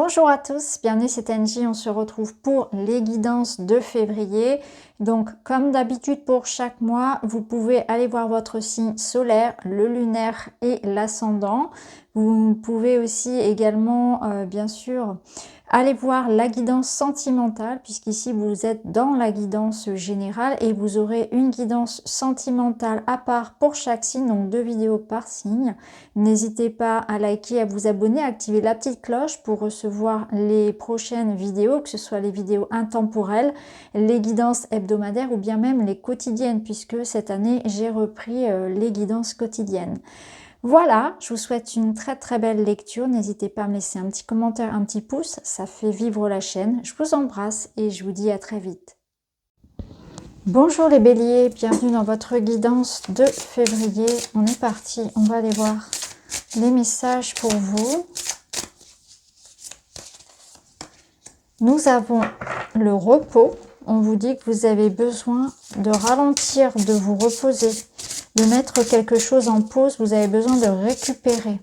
Bonjour à tous, bienvenue c'est Angie, on se retrouve pour les guidances de février. Donc comme d'habitude pour chaque mois, vous pouvez aller voir votre signe solaire, le lunaire et l'ascendant. Vous pouvez aussi également, bien sûr, aller voir la guidance sentimentale, puisqu'ici vous êtes dans la guidance générale et vous aurez une guidance sentimentale à part pour chaque signe, donc 2 vidéos par signe. N'hésitez pas à liker, à vous abonner, à activer la petite cloche pour recevoir les prochaines vidéos, que ce soit les vidéos intemporelles, les guidances hebdomadaires ou bien même les quotidiennes, puisque cette année j'ai repris les guidances quotidiennes. Voilà, je vous souhaite une très belle lecture. N'hésitez pas à me laisser un petit commentaire, un petit pouce, ça fait vivre la chaîne. Je vous embrasse et je vous dis à très vite. Bonjour les béliers, bienvenue dans votre guidance de février. On est parti, on va aller voir les messages pour vous. Nous avons le repos. On vous dit que vous avez besoin de ralentir, de vous reposer, de mettre quelque chose en pause. Vous avez besoin de récupérer.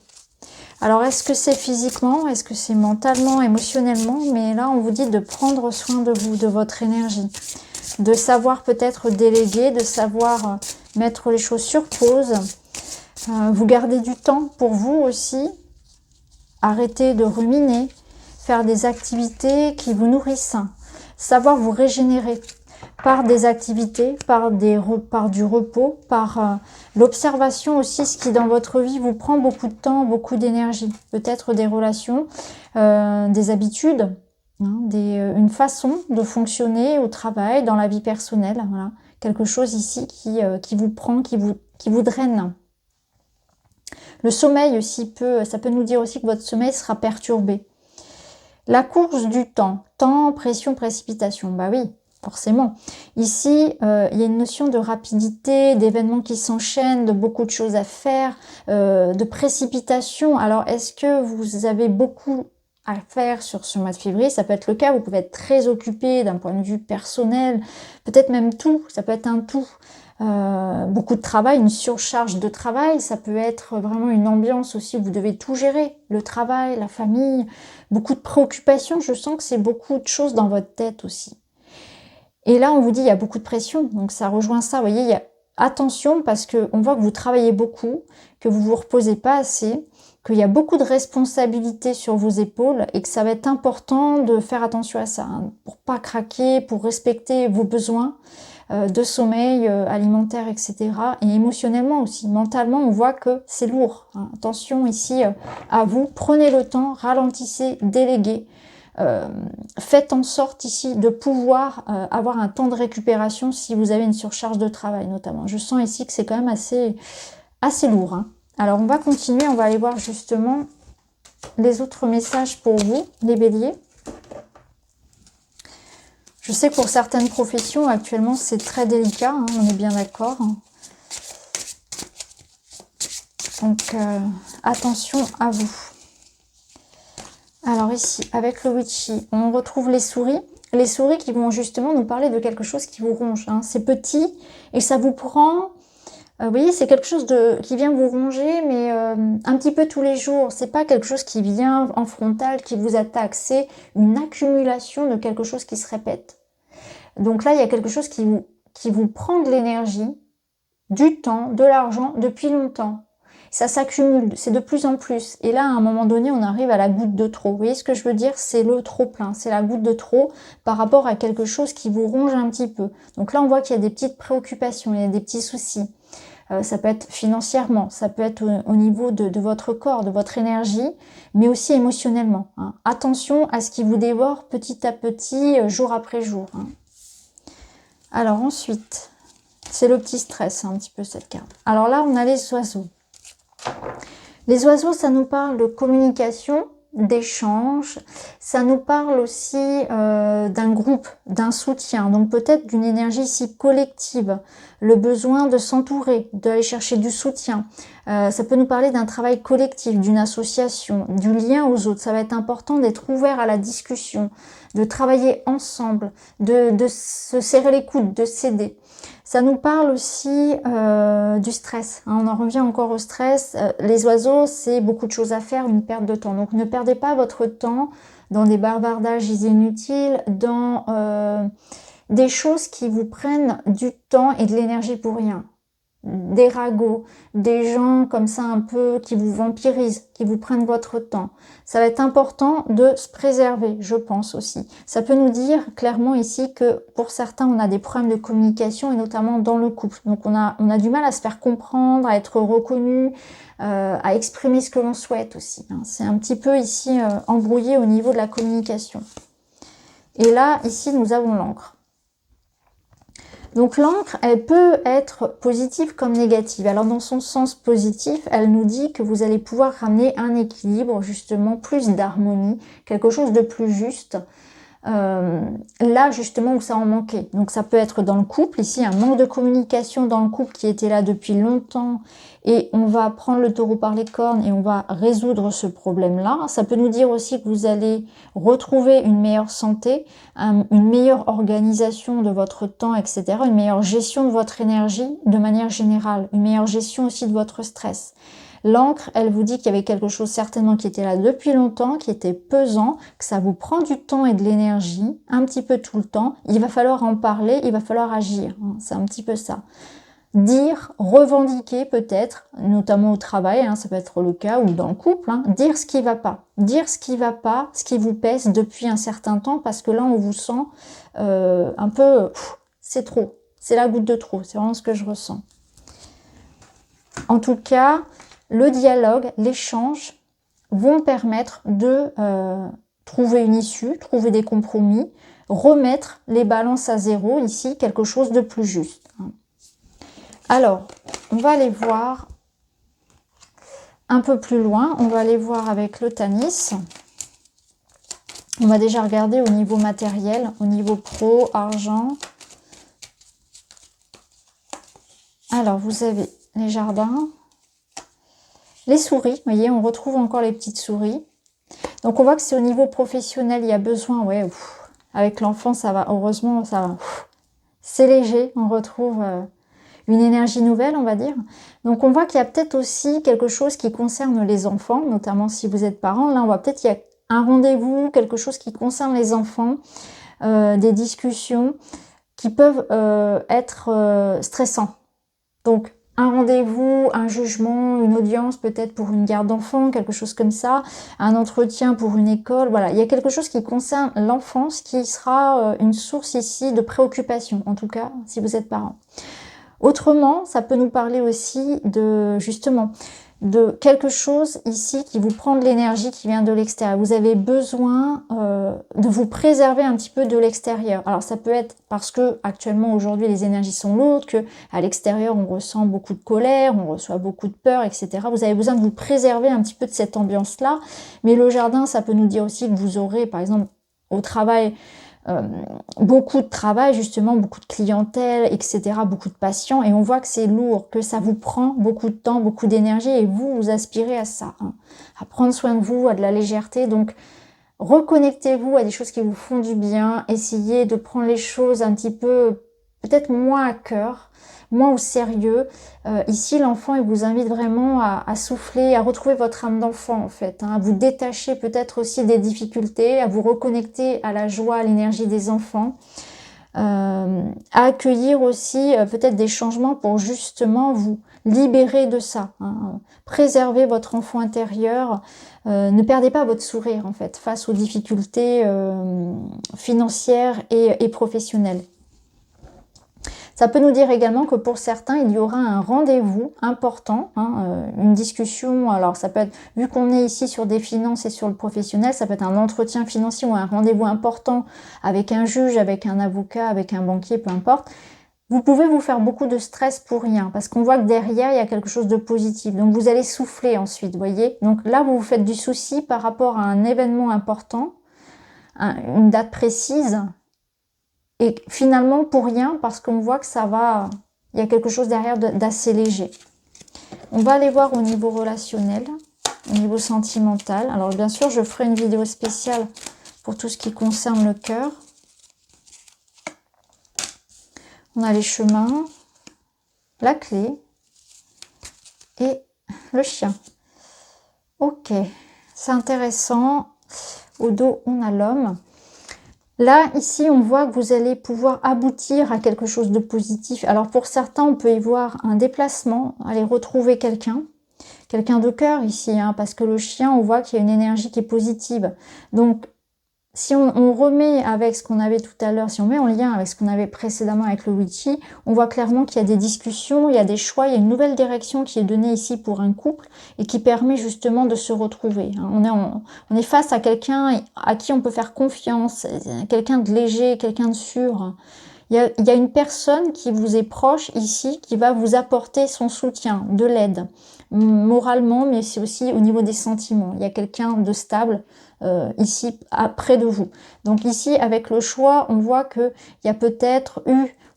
Alors, est-ce que c'est physiquement? Est-ce que c'est mentalement, émotionnellement? Mais là, on vous dit de prendre soin de vous, de votre énergie. De savoir peut-être déléguer, de savoir mettre les choses sur pause. Vous gardez du temps pour vous aussi. Arrêtez de ruminer. Faire des activités qui vous nourrissent. Savoir vous régénérer par des activités, par du repos, par l'observation aussi, ce qui dans votre vie vous prend beaucoup de temps, beaucoup d'énergie. Peut-être des relations, des habitudes, hein, une façon de fonctionner au travail, dans la vie personnelle. Voilà. Quelque chose ici qui vous prend, qui vous draine. Le sommeil aussi ça peut nous dire aussi que votre sommeil sera perturbé. La course du temps, pression, précipitation, bah oui, forcément. Ici, il y a une notion de rapidité, d'événements qui s'enchaînent, de beaucoup de choses à faire, de précipitation. Alors, est-ce que vous avez beaucoup à faire sur ce mois de février? Ça peut être le cas, vous pouvez être très occupé d'un point de vue personnel, peut-être même tout, ça peut être un tout. Beaucoup de travail, une surcharge de travail, ça peut être vraiment une ambiance aussi où vous devez tout gérer, le travail, la famille, beaucoup de préoccupations, je sens que c'est beaucoup de choses dans votre tête aussi. Et là on vous dit il y a beaucoup de pression, donc ça rejoint ça, vous voyez, attention parce qu'on voit que vous travaillez beaucoup, que vous vous reposez pas assez, qu'il y a beaucoup de responsabilités sur vos épaules et que ça va être important de faire attention à ça, hein, pour pas craquer, pour respecter vos besoins de sommeil, alimentaire, etc. Et émotionnellement aussi, mentalement, on voit que c'est lourd. Hein. Attention ici à vous, prenez le temps, ralentissez, déléguez. Faites en sorte ici de pouvoir avoir un temps de récupération si vous avez une surcharge de travail notamment. Je sens ici que c'est quand même assez lourd. Hein. Alors on va continuer, on va aller voir justement les autres messages pour vous, les béliers. Je sais que pour certaines professions, actuellement, c'est très délicat, hein, on est bien d'accord. Donc, attention à vous. Alors ici, avec le witchy, on retrouve les souris. Les souris qui vont justement nous parler de quelque chose qui vous ronge. Hein. C'est petit et ça vous prend... vous voyez, c'est quelque chose qui vient vous ronger, mais un petit peu tous les jours. C'est pas quelque chose qui vient en frontal, qui vous attaque. C'est une accumulation de quelque chose qui se répète. Donc là, il y a quelque chose qui vous prend de l'énergie, du temps, de l'argent depuis longtemps. Ça s'accumule, c'est de plus en plus. Et là, à un moment donné, on arrive à la goutte de trop. Vous voyez ce que je veux dire? C'est le trop plein, c'est la goutte de trop par rapport à quelque chose qui vous ronge un petit peu. Donc là, on voit qu'il y a des petites préoccupations, il y a des petits soucis. Ça peut être financièrement, ça peut être au niveau de votre corps, de votre énergie, mais aussi émotionnellement. Hein. Attention à ce qui vous dévore petit à petit, jour après jour. Hein. Alors ensuite, c'est le petit stress, un petit peu cette carte. Alors là, on a les oiseaux. Les oiseaux, ça nous parle de communication, d'échange. Ça nous parle aussi d'un groupe, d'un soutien. Donc peut-être d'une énergie ici collective. Le besoin de s'entourer, d'aller chercher du soutien. Ça peut nous parler d'un travail collectif, d'une association, du lien aux autres. Ça va être important d'être ouvert à la discussion, de travailler ensemble, de se serrer les coudes, de s'aider. Ça nous parle aussi du stress. Hein, on en revient encore au stress. Les oiseaux, c'est beaucoup de choses à faire, une perte de temps. Donc ne perdez pas votre temps dans des bavardages inutiles, dans des choses qui vous prennent du temps et de l'énergie pour rien. Des ragots, des gens comme ça un peu qui vous vampirisent, qui vous prennent votre temps. Ça va être important de se préserver, je pense aussi. Ça peut nous dire clairement ici que pour certains, on a des problèmes de communication et notamment dans le couple. Donc on a du mal à se faire comprendre, à être reconnu, à exprimer ce que l'on souhaite aussi. C'est un petit peu ici embrouillé au niveau de la communication. Et là, ici, nous avons l'encre. Donc l'encre, elle peut être positive comme négative. Alors dans son sens positif, elle nous dit que vous allez pouvoir ramener un équilibre, justement, plus d'harmonie, quelque chose de plus juste. Là justement où ça en manquait. Donc ça peut être dans le couple, ici un manque de communication dans le couple qui était là depuis longtemps et on va prendre le taureau par les cornes et on va résoudre ce problème-là. Ça peut nous dire aussi que vous allez retrouver une meilleure santé, une meilleure organisation de votre temps, etc. Une meilleure gestion de votre énergie de manière générale, une meilleure gestion aussi de votre stress. L'encre, elle vous dit qu'il y avait quelque chose certainement qui était là depuis longtemps, qui était pesant, que ça vous prend du temps et de l'énergie, un petit peu tout le temps. Il va falloir en parler, il va falloir agir. C'est un petit peu ça. Dire, revendiquer peut-être, notamment au travail, ça peut être le cas, ou dans le couple, dire ce qui va pas. Dire ce qui va pas, ce qui vous pèse depuis un certain temps, parce que là, on vous sent un peu, c'est trop. C'est la goutte de trop, c'est vraiment ce que je ressens. En tout cas, le dialogue, l'échange vont permettre de trouver une issue, trouver des compromis, remettre les balances à zéro, ici, quelque chose de plus juste. Alors, on va aller voir un peu plus loin, on va aller voir avec le Tanis. On va déjà regarder au niveau matériel, au niveau pro, argent. Alors, vous avez les jardins. Les souris, vous voyez, on retrouve encore les petites souris. Donc on voit que c'est au niveau professionnel, il y a besoin, ouais, avec l'enfant ça va, heureusement ça va. C'est léger, on retrouve une énergie nouvelle, on va dire. Donc on voit qu'il y a peut-être aussi quelque chose qui concerne les enfants, notamment si vous êtes parent. Là on voit peut-être qu'il y a un rendez-vous, quelque chose qui concerne les enfants, des discussions qui peuvent être stressants. Donc un rendez-vous, un jugement, une audience peut-être pour une garde d'enfants, quelque chose comme ça, un entretien pour une école, voilà. Il y a quelque chose qui concerne l'enfance qui sera une source ici de préoccupation, en tout cas si vous êtes parent. Autrement, ça peut nous parler aussi de, justement, de quelque chose ici qui vous prend de l'énergie qui vient de l'extérieur. Vous avez besoin de vous préserver un petit peu de l'extérieur. Alors ça peut être parce que actuellement aujourd'hui les énergies sont lourdes, que à l'extérieur on ressent beaucoup de colère, on reçoit beaucoup de peur, etc. Vous avez besoin de vous préserver un petit peu de cette ambiance-là. Mais le jardin, ça peut nous dire aussi que vous aurez, par exemple, au travail, beaucoup de travail, justement, beaucoup de clientèle, etc., beaucoup de patients, et on voit que c'est lourd, que ça vous prend beaucoup de temps, beaucoup d'énergie, et vous aspirez à ça, à prendre soin de vous, à de la légèreté. Donc reconnectez-vous à des choses qui vous font du bien, essayez de prendre les choses un petit peu, peut-être moins à cœur, moins au sérieux. Ici, l'enfant, il vous invite vraiment à souffler, à retrouver votre âme d'enfant, en fait, à vous détacher peut-être aussi des difficultés, à vous reconnecter à la joie, à l'énergie des enfants, à accueillir aussi peut-être des changements pour justement vous libérer de ça, préserver votre enfant intérieur, ne perdez pas votre sourire, en fait, face aux difficultés financières et professionnelles. Ça peut nous dire également que pour certains, il y aura un rendez-vous important, une discussion. Alors ça peut être, vu qu'on est ici sur des finances et sur le professionnel, ça peut être un entretien financier ou un rendez-vous important avec un juge, avec un avocat, avec un banquier, peu importe. Vous pouvez vous faire beaucoup de stress pour rien, parce qu'on voit que derrière, il y a quelque chose de positif. Donc vous allez souffler ensuite, vous voyez. Donc là, vous vous faites du souci par rapport à un événement important, une date précise, et finalement pour rien, parce qu'on voit que ça va, il y a quelque chose derrière d'assez léger. On va aller voir au niveau relationnel, au niveau sentimental. Alors bien sûr, je ferai une vidéo spéciale pour tout ce qui concerne le cœur. On a les chemins, la clé et le chien. Ok, c'est intéressant. Au dos, on a l'homme. Là, ici, on voit que vous allez pouvoir aboutir à quelque chose de positif. Alors, pour certains, on peut y voir un déplacement, aller retrouver quelqu'un de cœur ici, hein, parce que le chien, on voit qu'il y a une énergie qui est positive. Donc, si on remet avec ce qu'on avait tout à l'heure, si on met en lien avec ce qu'on avait précédemment avec le witchy, on voit clairement qu'il y a des discussions, il y a des choix, il y a une nouvelle direction qui est donnée ici pour un couple et qui permet justement de se retrouver. On est face à quelqu'un à qui on peut faire confiance, quelqu'un de léger, quelqu'un de sûr. Il y a une personne qui vous est proche ici, qui va vous apporter son soutien, de l'aide, moralement, mais c'est aussi au niveau des sentiments. Il y a quelqu'un de stable ici, près de vous. Donc ici, avec le choix, on voit qu'il y a peut-être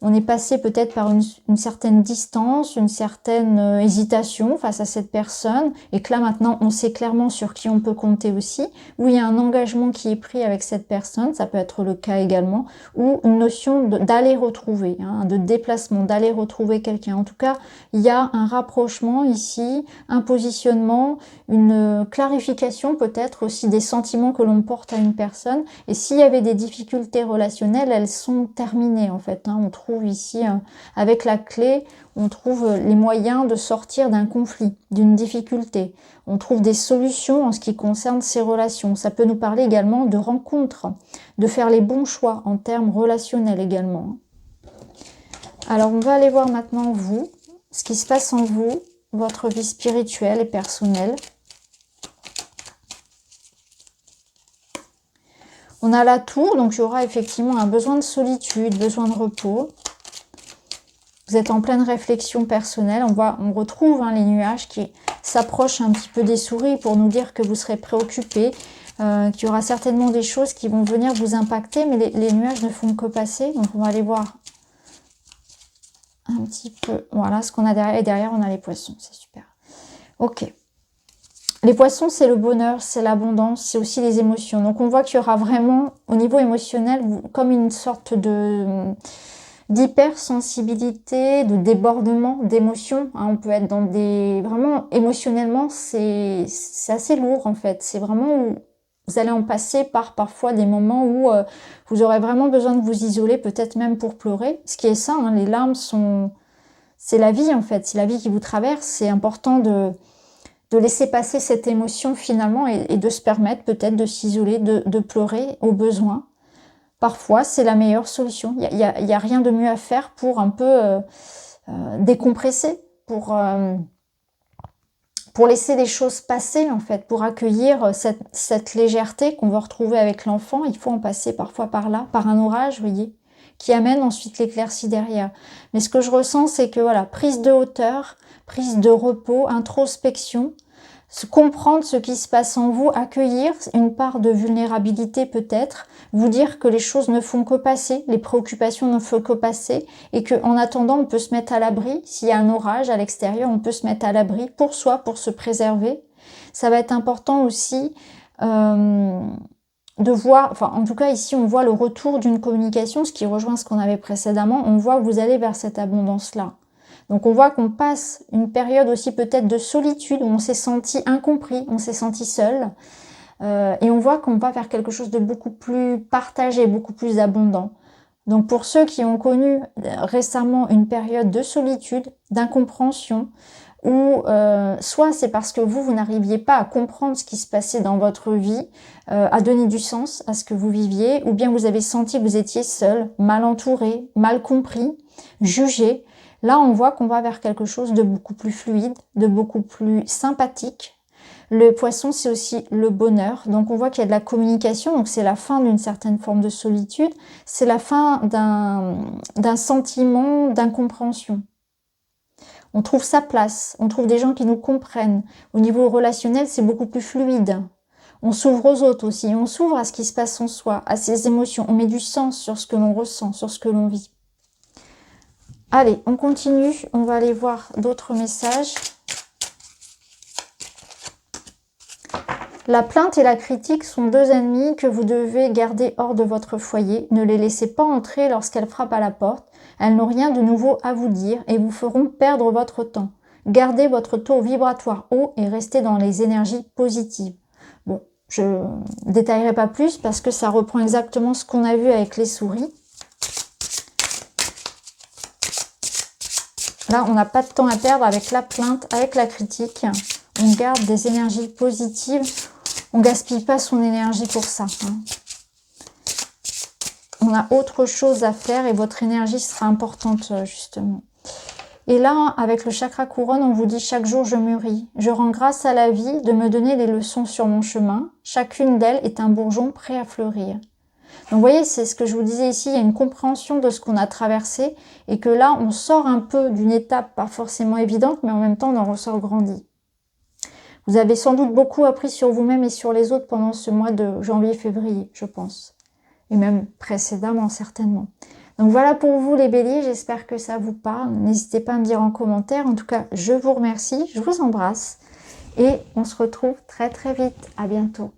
on est passé peut-être par une certaine distance, une certaine hésitation face à cette personne, et que là maintenant, on sait clairement sur qui on peut compter aussi, où il y a un engagement qui est pris avec cette personne, ça peut être le cas également, ou une notion d'aller retrouver, hein, de déplacement, d'aller retrouver quelqu'un. En tout cas, il y a un rapprochement ici, un positionnement, une clarification peut-être aussi des sentiments que l'on porte à une personne. Et s'il y avait des difficultés relationnelles, elles sont terminées en fait. Hein. On trouve ici, avec la clé, on trouve les moyens de sortir d'un conflit, d'une difficulté. On trouve des solutions en ce qui concerne ces relations. Ça peut nous parler également de rencontres, de faire les bons choix en termes relationnels également. Alors on va aller voir maintenant vous, ce qui se passe en vous, votre vie spirituelle et personnelle. On a la tour, donc il y aura effectivement un besoin de solitude, besoin de repos. Vous êtes en pleine réflexion personnelle. On retrouve les nuages qui s'approchent un petit peu des souris pour nous dire que vous serez préoccupés, qu'il y aura certainement des choses qui vont venir vous impacter, mais les nuages ne font que passer. Donc on va aller voir un petit peu, voilà ce qu'on a derrière. Et derrière, on a les poissons, c'est super. Ok. Les poissons, c'est le bonheur, c'est l'abondance, c'est aussi les émotions. Donc on voit qu'il y aura vraiment, au niveau émotionnel, comme une sorte d'hypersensibilité, de débordement d'émotions. Hein. On peut être dans des... Vraiment, émotionnellement, c'est assez lourd en fait. C'est vraiment où vous allez en passer par parfois des moments où vous aurez vraiment besoin de vous isoler, peut-être même pour pleurer. Ce qui est ça, hein, les larmes sont... C'est la vie en fait, c'est la vie qui vous traverse. C'est important de laisser passer cette émotion finalement et de se permettre peut-être de s'isoler, de pleurer au besoin. Parfois, c'est la meilleure solution. Il y a rien de mieux à faire pour un peu décompresser, pour laisser les choses passer en fait, pour accueillir cette légèreté qu'on va retrouver avec l'enfant. Il faut en passer parfois par là, par un orage, vous voyez, qui amène ensuite l'éclaircie derrière. Mais ce que je ressens, c'est que voilà, prise de hauteur, prise de repos, introspection, comprendre ce qui se passe en vous, accueillir une part de vulnérabilité peut-être, vous dire que les choses ne font que passer, les préoccupations ne font que passer, et qu'en attendant, on peut se mettre à l'abri. S'il y a un orage à l'extérieur, on peut se mettre à l'abri pour soi, pour se préserver. Ça va être important aussi de voir, enfin en tout cas ici on voit le retour d'une communication, ce qui rejoint ce qu'on avait précédemment, on voit que vous allez vers cette abondance-là. Donc on voit qu'on passe une période aussi peut-être de solitude, où on s'est senti incompris, on s'est senti seul, et on voit qu'on va vers quelque chose de beaucoup plus partagé, beaucoup plus abondant. Donc pour ceux qui ont connu récemment une période de solitude, d'incompréhension, ou soit c'est parce que vous n'arriviez pas à comprendre ce qui se passait dans votre vie, à donner du sens à ce que vous viviez, ou bien vous avez senti que vous étiez seul, mal entouré, mal compris, jugé. Là, on voit qu'on va vers quelque chose de beaucoup plus fluide, de beaucoup plus sympathique. Le poisson, c'est aussi le bonheur. Donc, on voit qu'il y a de la communication. Donc, c'est la fin d'une certaine forme de solitude. C'est la fin d'un sentiment d'incompréhension. On trouve sa place. On trouve des gens qui nous comprennent. Au niveau relationnel, c'est beaucoup plus fluide. On s'ouvre aux autres aussi. On s'ouvre à ce qui se passe en soi, à ses émotions. On met du sens sur ce que l'on ressent, sur ce que l'on vit. Allez, on continue, on va aller voir d'autres messages. La plainte et la critique sont deux ennemis que vous devez garder hors de votre foyer. Ne les laissez pas entrer lorsqu'elles frappent à la porte. Elles n'ont rien de nouveau à vous dire et vous feront perdre votre temps. Gardez votre taux vibratoire haut et restez dans les énergies positives. Bon, je ne détaillerai pas plus parce que ça reprend exactement ce qu'on a vu avec les souris. Là, on n'a pas de temps à perdre avec la plainte, avec la critique. On garde des énergies positives. On ne gaspille pas son énergie pour ça. Hein. On a autre chose à faire et votre énergie sera importante, justement. Et là, avec le chakra couronne, on vous dit chaque jour je mûris. Je rends grâce à la vie de me donner des leçons sur mon chemin. Chacune d'elles est un bourgeon prêt à fleurir. Donc vous voyez, c'est ce que je vous disais ici, il y a une compréhension de ce qu'on a traversé et que là, on sort un peu d'une étape pas forcément évidente, mais en même temps, on en ressort grandi. Vous avez sans doute beaucoup appris sur vous-même et sur les autres pendant ce mois de janvier-février, je pense. Et même précédemment, certainement. Donc voilà pour vous les béliers, j'espère que ça vous parle. N'hésitez pas à me dire en commentaire. En tout cas, je vous remercie, je vous embrasse. Et on se retrouve très très vite. À bientôt.